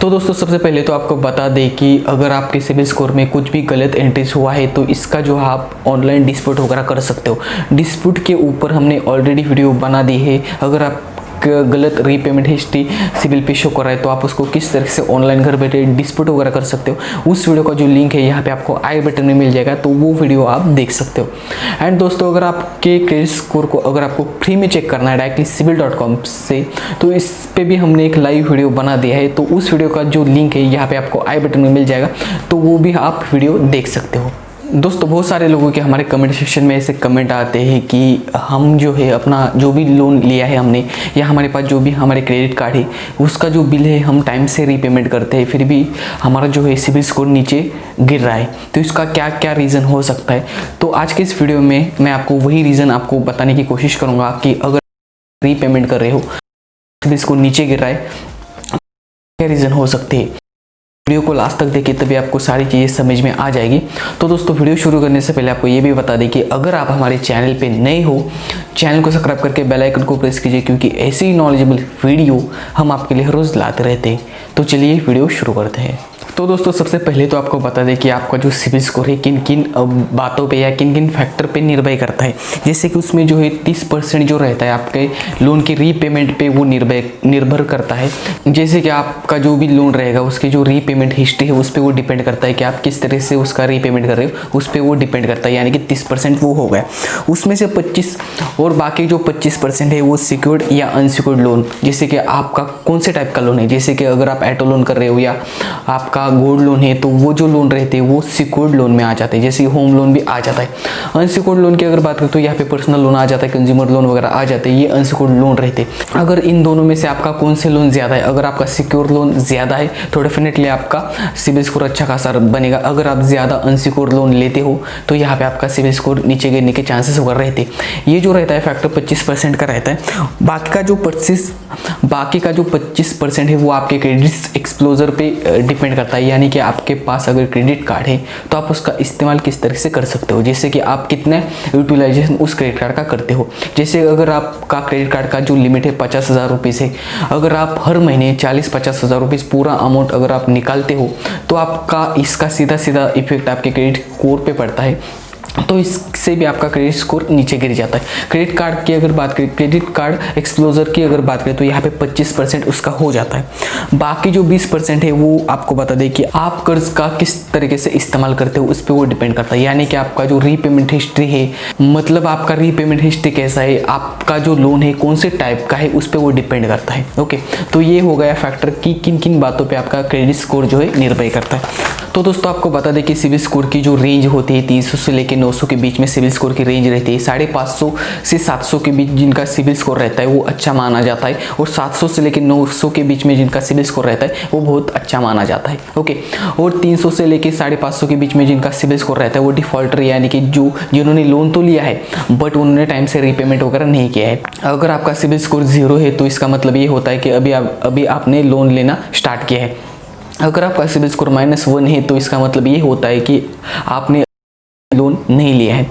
तो दोस्तों सबसे पहले तो आपको बता दें कि अगर आपके सिबिल स्कोर में कुछ भी गलत एंट्रीज हुआ है तो इसका जो आप ऑनलाइन डिस्प्यूट वगैरह कर सकते हो। डिस्प्यूट के ऊपर हमने ऑलरेडी वीडियो बना दी है। अगर आप गलत रीपेमेंट हिस्ट्री सिबिल पे शो कर रहा है तो आप उसको किस तरह से ऑनलाइन घर बैठे डिस्प्यूट वगैरह कर सकते हो, उस वीडियो का जो लिंक है यहाँ पे आपको आई बटन में मिल जाएगा, तो वो वीडियो आप देख सकते हो। एंड दोस्तों अगर आपके क्रेडिट स्कोर को अगर आपको फ्री में चेक करना है डायरेक्टली CIBIL.com से, तो इस पे भी हमने एक लाइव वीडियो बना दिया है, तो उस वीडियो का जो लिंक है यहाँ पे आपको आई बटन में मिल जाएगा, तो वो भी आप वीडियो देख सकते हो। दोस्तों बहुत सारे लोगों के हमारे कमेंट सेक्शन में ऐसे कमेंट आते हैं कि हम जो है अपना जो भी लोन लिया है हमने, या हमारे पास जो भी हमारे क्रेडिट कार्ड है उसका जो बिल है हम टाइम से रीपेमेंट करते हैं, फिर भी हमारा जो है सिबिल स्कोर नीचे गिर रहा है, तो इसका क्या क्या रीज़न हो सकता है। तो आज के इस वीडियो में मैं आपको वही रीज़न आपको बताने की कोशिश करूँगा कि अगर रीपेमेंट कर रहे हो सिबिल स्कोर नीचे गिर रहा है, क्या रीज़न हो सकते हैं। वीडियो को लास्ट तक देखिए तभी आपको सारी चीज़ें समझ में आ जाएगी। तो दोस्तों वीडियो शुरू करने से पहले आपको ये भी बता दें कि अगर आप हमारे चैनल पे नए हो, चैनल को सब्सक्राइब करके बेल आइकन को प्रेस कीजिए, क्योंकि ऐसी ही नॉलेजेबल वीडियो हम आपके लिए हर रोज़ लाते रहते हैं। तो चलिए वीडियो शुरू करते हैं। तो दोस्तों सबसे पहले तो आपको बता दें कि आपका जो सिबिल स्कोर है किन किन बातों पे या किन किन फैक्टर पे निर्भर करता है। जैसे कि उसमें जो है 30% जो रहता है आपके लोन की रीपेमेंट पे वो निर्भर करता है। जैसे कि आपका जो भी लोन रहेगा उसकी जो रीपेमेंट हिस्ट्री है उस पर वो डिपेंड करता है कि आप किस तरह से उसका रीपेमेंट कर रहे हो, उस पर वो डिपेंड करता है। यानी कि 30% वो हो गया, उसमें से 25 और बाकी जो 25% है वो सिक्योर्ड या अनसिक्योर्ड लोन, जैसे कि आपका कौन से टाइप का लोन है। जैसे कि अगर आप ऑटो लोन कर रहे हो या आपका गोल्ड लोन है तो वो जो लोन रहते हैं वो सिक्योर्ड लोन में आ जाते हैं, जैसे होम लोन भी आ जाता है। अनसिक्योर्ड लोन की अगर बात करें तो यहाँ पे पर्सनल लोन आ जाता है, कंज्यूमर लोन वगैरह आ जाते हैं, ये अनसिक्योर्ड लोन रहते हैं। अगर इन दोनों में से आपका कौन से लोन ज़्यादा है, अगर आपका सिक्योर लोन ज़्यादा है तो डेफिनेटली आपका सिबिल स्कोर अच्छा खासा बनेगा। अगर आप ज़्यादा अनसिक्योर्ड लोन लेते हो तो यहाँ पे आपका सिबिल स्कोर नीचे गिरने के चांसेस वगैरह रहते हैं। ये जो रहता है फैक्टर 25% का रहता है। बाकी का जो 25% है वो आपके क्रेडिट एक्सपोजर पे डिपेंड करता है। यानी कि आपके पास अगर क्रेडिट कार्ड है तो आप उसका इस्तेमाल किस तरह से कर सकते हो, जैसे कि आप कितने यूटिलाइजेशन उस क्रेडिट कार्ड का करते हो। जैसे अगर आपका क्रेडिट कार्ड का जो लिमिट है 50,000 रुपये है, अगर आप हर महीने 40-50 हज़ार रुपये पूरा अमाउंट अगर आप निकालते हो तो आपका इसका सीधा सीधा इफेक्ट आपके क्रेडिट स्कोर पे पड़ता है, तो इससे भी आपका क्रेडिट स्कोर नीचे गिर जाता है। क्रेडिट कार्ड की अगर बात करें, क्रेडिट कार्ड एक्सपोजर की अगर बात करें तो यहाँ पे 25% उसका हो जाता है। बाकी जो 20% है वो आपको बता दें कि आप कर्ज का किस तरीके से इस्तेमाल करते हो उस पर वो डिपेंड करता है। यानी कि आपका जो रीपेमेंट हिस्ट्री है, मतलब आपका रीपेमेंट हिस्ट्री कैसा है, आपका जो लोन है कौन से टाइप का है, उस पर वो डिपेंड करता है। ओके, तो ये हो गया फैक्टर कि किन किन बातों पर आपका क्रेडिट स्कोर जो है निर्भर करता है। तो दोस्तों आपको बता दें कि सिबिल स्कोर की जो रेंज होती है 300 से लेकर 900 के बीच में सिबिल स्कोर की रेंज रहती है। 550 से 700 के बीच जिनका सिबिल स्कोर रहता है वो अच्छा माना जाता है, और 700 से लेकर 900 के बीच में जिनका सिबिल स्कोर रहता है वो बहुत अच्छा माना जाता है। ओके, और 300 से लेकर 550 के बीच में जिनका सिबिल स्कोर रहता है वो डिफॉल्टर, यानी कि जिन्होंने लोन तो लिया है बट उन्होंने टाइम से रीपेमेंट वगैरह नहीं किया है। अगर आपका सिबिल स्कोर 0 है तो इसका मतलब ये होता है कि अभी आपने लोन लेना स्टार्ट किया है। अगर आपका सिबिल स्कोर -1 है तो इसका मतलब ये होता है कि आपने लोन नहीं लिया है।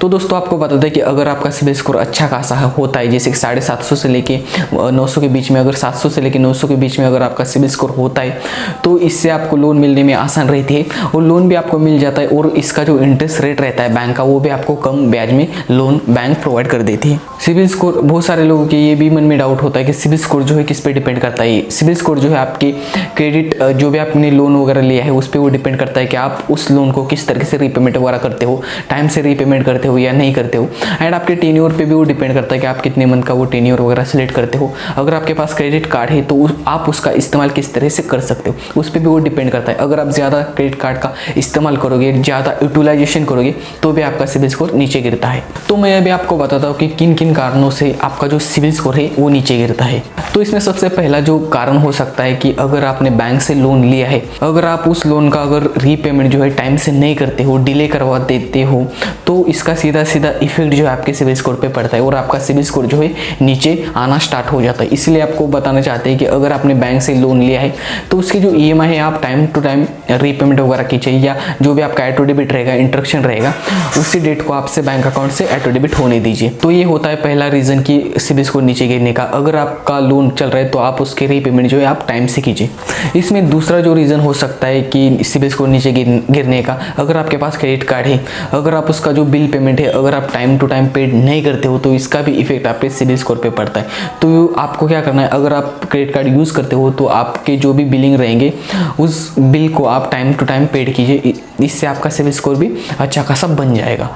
तो दोस्तों आपको बता दें कि अगर आपका सिबिल स्कोर अच्छा खासा होता है, जैसे कि 750 से लेके 900 के बीच में, अगर 700 से लेके 900 के बीच में अगर आपका सिबिल स्कोर होता है तो इससे आपको लोन मिलने में आसान रहती है, और लोन भी आपको मिल जाता है, और इसका जो इंटरेस्ट रेट रहता है बैंक का वो भी आपको कम ब्याज में लोन बैंक प्रोवाइड कर देती है। सिबिल स्कोर, बहुत सारे लोगों के ये भी मन में डाउट होता है कि सिबिल स्कोर जो है किस पे डिपेंड करता है। सिबिल स्कोर जो है आपके क्रेडिट जो भी आपने लोन वगैरह लिया है उस पर वो डिपेंड करता है कि आप उस लोन को किस तरीके से रीपेमेंट वगैरह करते हो, टाइम से रीपेमेंट करते हो या नहीं करते हो। एंड आपके टेन्योर पे भी वो डिपेंड करता है कि आप कितने मंथ का वो टेन्योर वगैरह सेलेक्ट करते हो। अगर आपके पास क्रेडिट कार्ड है तो आप उसका इस्तेमाल किस तरह से कर सकते हो उस पर भी वो डिपेंड करता है। अगर आप ज़्यादा क्रेडिट कार्ड का इस्तेमाल करोगे, ज़्यादा यूटिलाइजेशन करोगे तो भी आपका सिबिल स्कोर नीचे गिरता है। तो मैं अभी आपको बताता हूँ कि किन किन कारणों से आपका जो सिबिल स्कोर है वो नीचे गिरता है। तो इसमें सबसे पहला जो कारण हो सकता है कि अगर आपने बैंक से लोन लिया है, अगर आप उस लोन का अगर रीपेमेंट जो है टाइम से नहीं करते हो, डिले करवा देते हो, तो इसका इसका सीधा सीधा इफेक्ट जो है आपके सिबिल स्कोर पे पड़ता है और आपका सिबिल स्कोर जो है नीचे आना स्टार्ट हो जाता है। इसलिए आपको बताना चाहते हैं कि अगर आपने बैंक से लोन लिया है तो उसकी जो EMI है आप टाइम टू टाइम रीपेमेंट वगैरह कीजिए, या जो भी आपका ऑटो डेबिट रहेगा, इंस्ट्रक्शन रहेगा, उसी डेट को आपसे बैंक अकाउंट से ऑटो डेबिट होने दीजिए। तो ये होता है पहला रीज़न कि सिबिल स्कोर नीचे गिरने का। अगर आपका लोन चल रहा है तो आप उसके रीपेमेंट जो है आप टाइम से कीजिए। इसमें दूसरा जो रीज़न हो सकता है कि सिबिल स्कोर नीचे गिरने का, अगर आपके पास क्रेडिट कार्ड है, अगर आप उसका जो बिल पेमेंट है अगर आप टाइम टू टाइम पेड नहीं करते हो तो इसका भी इफेक्ट आपके सिबिल स्कोर पे पड़ता है। तो आपको क्या करना है, अगर आप क्रेडिट कार्ड यूज़ करते हो तो आपके जो भी बिलिंग रहेंगे उस बिल को आप टाइम टू टाइम पेड कीजिए, इससे आपका सिबिल स्कोर भी अच्छा खासा बन जाएगा।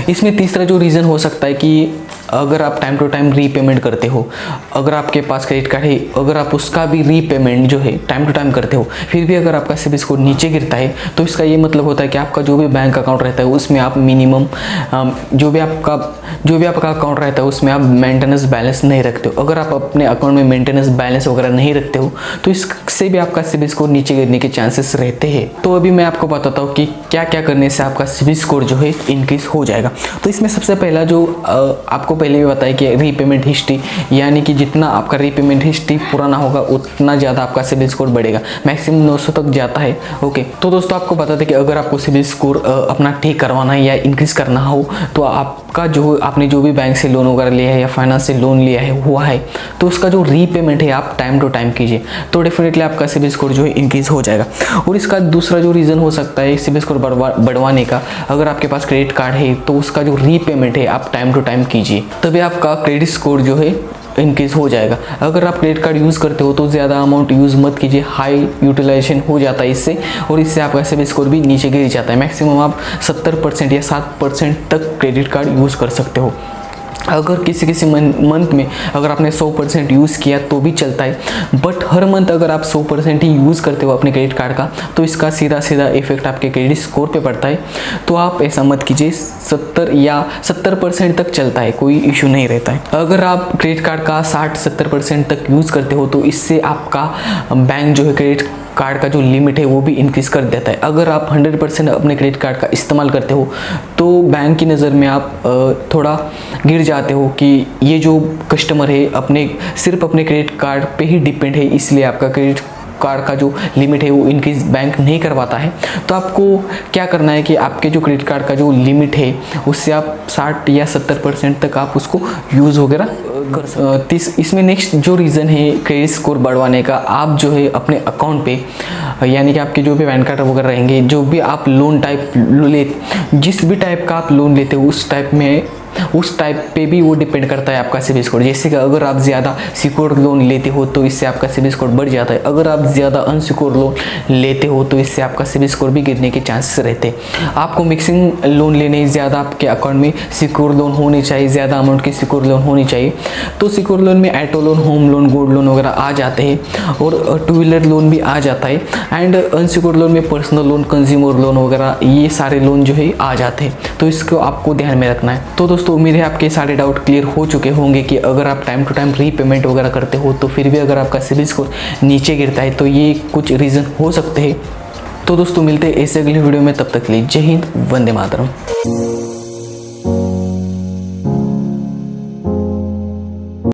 इसमें तीसरा जो रीज़न हो सकता है कि अगर आप टाइम टू टाइम रीपेमेंट करते हो, अगर आपके पास क्रेडिट कार्ड है, अगर आप उसका भी रीपेमेंट जो है टाइम टू टाइम करते हो, फिर भी अगर आपका सिबिल स्कोर नीचे गिरता है तो इसका ये मतलब होता है कि आपका जो भी बैंक अकाउंट रहता है उसमें आप मिनिमम जो भी आपका अकाउंट रहता है उसमें आप मेंटेनेंस बैलेंस नहीं रखते हो। अगर आप अपने अकाउंट में मेंटेनेंस बैलेंस वगैरह नहीं रखते हो तो इससे भी आपका सिबिल स्कोर नीचे गिरने के चांसेस रहते हैं। तो अभी मैं आपको बताता हूँ कि क्या क्या करने से आपका सिबिल स्कोर जो है इंक्रीज हो जाएगा। तो इसमें सबसे पहला जो आपको पहले भी बताया कि रीपेमेंट हिस्ट्री, यानी कि जितना आपका रीपेमेंट हिस्ट्री पुराना होगा उतना ज़्यादा आपका सिबिल स्कोर बढ़ेगा, मैक्सिमम 900 तक जाता है। ओके, तो दोस्तों आपको बता दें कि अगर आपको सिबिल स्कोर अपना ठीक करवाना है या इंक्रीज करना हो तो आपका आपने जो भी बैंक से लोन वगैरह लिया है या फाइनेंस से लोन लिया है हुआ है तो उसका जो रीपेमेंट है आप टाइम टू टाइम कीजिए, तो डेफिनेटली आपका सिबिल स्कोर जो है इंक्रीज हो जाएगा। और इसका दूसरा जो रीज़न हो सकता है सिबिल स्कोर बढ़वाने का, अगर आपके पास क्रेडिट कार्ड है तो उसका जो रीपेमेंट है आप टाइम टू टाइम कीजिए, तभी आपका क्रेडिट स्कोर जो है इनकेस हो जाएगा। अगर आप क्रेडिट कार्ड यूज़ करते हो तो ज़्यादा अमाउंट यूज़ मत कीजिए, हाई यूटिलाइजेशन हो जाता है इससे, और इससे आपका सिबिल स्कोर भी नीचे गिर जाता है। मैक्सिमम आप 70% या 7% तक क्रेडिट कार्ड यूज़ कर सकते हो। अगर किसी मंथ में अगर आपने 100% यूज़ किया तो भी चलता है, बट हर मंथ अगर आप 100% ही यूज़ करते हो अपने क्रेडिट कार्ड का तो इसका सीधा सीधा इफेक्ट आपके क्रेडिट स्कोर पे पड़ता है। तो आप ऐसा मत कीजिए, 70% तक चलता है, कोई इशू नहीं रहता है। अगर आप क्रेडिट कार्ड का 60-70% तक यूज़ करते हो तो इससे आपका बैंक जो है क्रेडिट कार्ड का जो लिमिट है वो भी इंक्रीज कर देता है। अगर आप 100% अपने क्रेडिट कार्ड का इस्तेमाल करते हो तो बैंक की नज़र में आप थोड़ा गिर जाते हो कि ये जो कस्टमर है सिर्फ अपने क्रेडिट कार्ड पे ही डिपेंड है, इसलिए आपका क्रेडिट कार्ड का जो लिमिट है वो इंक्रीज बैंक नहीं करवाता है। तो आपको क्या करना है कि आपके जो क्रेडिट कार्ड का जो लिमिट है उससे आप 60 या 70% तक आप उसको यूज़ वगैरह कर सकते। इसमें नेक्स्ट जो रीज़न है क्रेडिट स्कोर बढ़वाने का, आप जो है अपने अकाउंट पे, यानी कि आपके जो भी पैन कार्ड वगैरह रहेंगे, जो भी आप लोन टाइप जिस भी टाइप का आप लोन लेते हो उस टाइप पे भी वो डिपेंड करता है आपका सिबिल स्कोर। जैसे कि अगर आप ज़्यादा सिक्योर्ड लोन लेते हो तो इससे आपका सिबिल स्कोर बढ़ जाता है, अगर आप ज़्यादा अनसिक्योर्ड लोन लेते हो तो इससे आपका सिबिल स्कोर भी गिरने के चांसेस रहते हैं। आपको मिक्सिंग लोन लेने, ज़्यादा आपके अकाउंट में सिक्योर लोन होनी चाहिए, ज़्यादा अमाउंट की सिक्योर लोन होनी चाहिए। तो सिक्योर लोन में auto loan, home loan, gold loan वगैरह आ जाते हैं, और 2 व्हीलर लोन भी आ जाता है। एंड अनसिक्योर्ड लोन में पर्सनल लोन, कंज्यूमर लोन वगैरह ये सारे लोन जो है आ जाते हैं, तो इसको आपको ध्यान में रखना है। तो दोस्तों उम्मीद है आपके सारे डाउट क्लियर हो चुके होंगे कि अगर आप टाइम टू टाइम रीपेमेंट वगैरह करते हो तो फिर भी अगर आपका सिबिल स्कोर नीचे गिरता है तो ये कुछ रीज़न हो सकते हैं। तो दोस्तों मिलते हैं ऐसे अगली वीडियो में, तब तक के लिए जय हिंद, वंदे मातरम।